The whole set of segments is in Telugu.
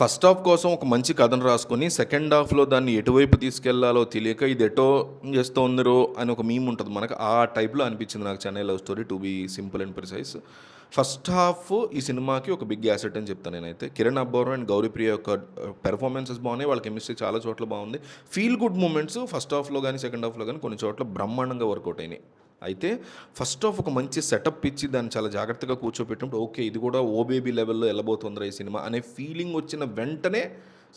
ఫస్ట్ హాఫ్ కోసం ఒక మంచి కథను రాసుకొని సెకండ్ హాఫ్‌లో దాన్ని ఎటువైపు తీసుకెళ్లాలో తెలియక ఇది ఎటో చేస్తోందిరో అని ఒక మీమ్ ఉంటది మనకు. ఆ టైప్‌లో అనిపించింది నాకు 'Chennai love story' to be simple and precise. First half ఈ సినిమాకి ఒక బిగ్ యాసెట్ అని చెప్తాను నేనైతే. కిరణ్ అబ్బవరం అండ్ గౌరీప్రియ యొక్క పెర్ఫార్మెన్సెస్ బాగున్నాయి. వాళ్ళ కెమిస్ట్రీ చాలా చోట్ల బాగుంది. ఫీల్ గుడ్ మూమెంట్స్ ఫస్ట్ హాఫ్‌లో గాని, సెకండ్ హాఫ్‌లో గాని కొన్ని చోట్ల బ్రహ్మాండంగా వర్కౌట్ అయినాయి. అయితే ఫస్ట్ హాఫ్ ఒక మంచి సెటప్ ఇచ్చి దాన్ని చాలా జాగ్రత్తగా కూర్చోపెట్టినప్పుడు ఓకే ఇది కూడా ఓ బేబీ లెవెల్లో వెళ్ళబోతుందిరా ఈ సినిమా అనే ఫీలింగ్ వచ్చిన వెంటనే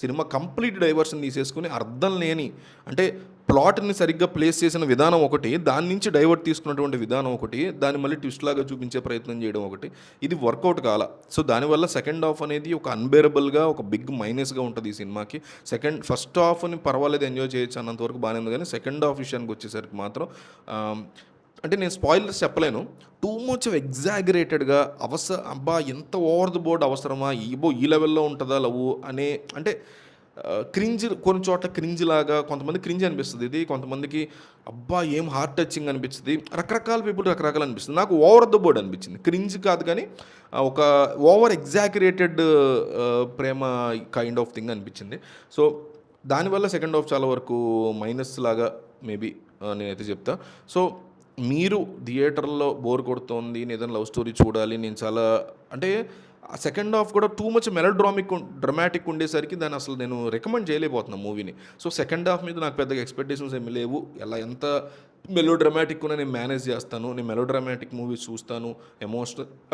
సినిమా కంప్లీట్ డైవర్షన్ తీసేసుకుని అర్థం లేని అంటే ప్లాట్ని సరిగ్గా ప్లేస్ చేసిన విధానం ఒకటి, దాని నుంచి డైవర్ట్ తీసుకున్నటువంటి విధానం ఒకటి, దాన్ని మళ్ళీ ట్విస్ట్ లాగా చూపించే ప్రయత్నం చేయడం ఒకటి, ఇది వర్కౌట్ కాల. సో దానివల్ల సెకండ్ హాఫ్ అనేది ఒక అన్బేరబుల్గా ఒక బిగ్ మైనస్గా ఉంటుంది ఈ సినిమాకి. ఫస్ట్ హాఫ్ని పర్వాలేదు ఎంజాయ్ చేయొచ్చు అన్నంతవరకు బాగానే ఉంది, కానీ సెకండ్ హాఫ్ విషయానికి వచ్చేసరికి మాత్రం అంటే నేను స్పాయిలర్స్ చెప్పలేను. టూ మచ్ ఎగ్జాగరేటెడ్గా అబ్బా ఎంత ఓవర్ ద బోర్డ్ అవసరమా, ఈ లెవెల్లో ఉంటుందా లవ్ అనే అంటే క్రింజ్, కొన్ని చోట్ల క్రింజ్ లాగా కొంతమంది క్రింజ్ అనిపిస్తుంది ఇది, కొంతమందికి అబ్బా ఏం హార్ట్ టచింగ్ అనిపిస్తుంది, రకరకాల పీపుల్ రకరకాలు అనిపిస్తుంది. నాకు ఓవర్ ద బోర్డ్ అనిపించింది, క్రింజ్ కాదు కానీ ఒక over exaggerated Prema kind of thing అనిపించింది. సో దానివల్ల సెకండ్ హాఫ్ చాలా వరకు మైనస్ లాగా మేబీ నేనైతే చెప్తా. సో మీరు థియేటర్లో బోర్ కొడుతోంది, నేను ఏదైనా లవ్ స్టోరీ చూడాలి, నేను చాలా అంటే ఆ సెకండ్ హాఫ్ కూడా టూ మచ్ డ్రమాటిక్ ఉండేసరికి దాన్ని అసలు నేను రికమెండ్ చేయలేకపోతున్నాను మూవీని. సో సెకండ్ హాఫ్ మీద నాకు పెద్దగా ఎక్స్పెక్టేషన్స్ ఏమి లేవు. ఎంత మెలో డ్రామాటిక్ కూడా నేను మేనేజ్ చేస్తాను, నేను మెలో డ్రామాటిక్ మూవీస్ చూస్తాను,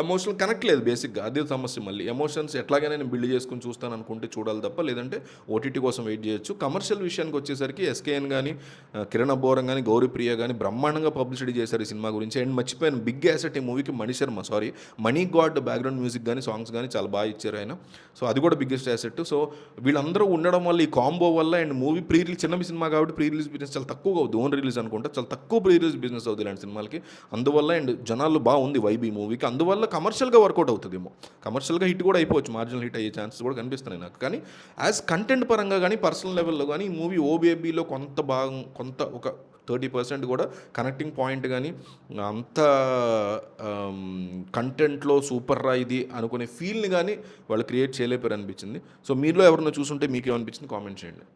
ఎమోషనల్ కనెక్ట్ లేదు బేసిక్గా, అదే సమస్య. మళ్ళీ ఎమోషన్స్ ఎట్లాగైనా నేను బిల్డ్ చేసుకుని చూస్తాను అనుకుంటే చూడాలి తప్ప, లేదంటే ఓటీటీ కోసం వెయిట్ చేయొచ్చు. కమర్షియల్ విషయానికి వచ్చేసరికి ఎస్కేఎన్ కానీ, కిరణ్ అబ్బవరం కానీ, గౌరీప్రియ కానీ బ్రహ్మాండంగా పబ్లిసిటీ చేశారు ఈ సినిమా గురించి. అండ్ మర్చిపోయాను, బిగ్ యాసెట్ ఈ మూవీకి మణి గాడ్ బ్యాక్గ్రౌండ్ మ్యూజిక్ కానీ సాంగ్స్ కానీ చాలా బాగా ఇచ్చారు ఆయన. సో అది కూడా బిగ్గెస్ట్ యాసెట్. సో వీళ్ళందరూ ఉండడం వల్ల, ఈ కాంబో వల్ల, అండ్ మూవీ ప్రీ రిలీజ్ చిన్న సినిమా కాబట్టి ప్రీ రిలీజ్ బిజినెస్ చాలా తక్కువగా అవుతుంది. ఓన్ రిలీజ్ అనుకుంటే చాలా తక్కువ ప్రీ రిలీజ్ బిజినెస్ అవుతుంది ఇలాంటి సినిమాలకి. అందువల్ల అండ్ జనాలు బాగుంది వైబ్ ఈ మూవీకి, అందువల్ల కమర్షియల్గా వర్కౌట్ అవుతుందేమో. కమర్షియల్గా హిట్ కూడా అయిపోవచ్చు, మార్జినల్ హిట్ అయ్యే ఛాన్సెస్ కూడా కనిపిస్తున్నాయి నాకు. కానీ యాజ్ కంటెంట్ పరంగా కానీ, పర్సనల్ లెవెల్లో కానీ ఈ మూవీ ఓబీఏబీలో కొంత ఒక 30% కూడా కనెక్టింగ్ పాయింట్ కానీ అంత కంటెంట్లో సూపర్ రా ఇది అనుకునే ఫీల్ని కానీ వాళ్ళు క్రియేట్ చేయలేపారు అనిపించింది. సో మీలో ఎవరైనా చూసుంటే మీకు ఏమనిపించింది కామెంట్ చేయండి.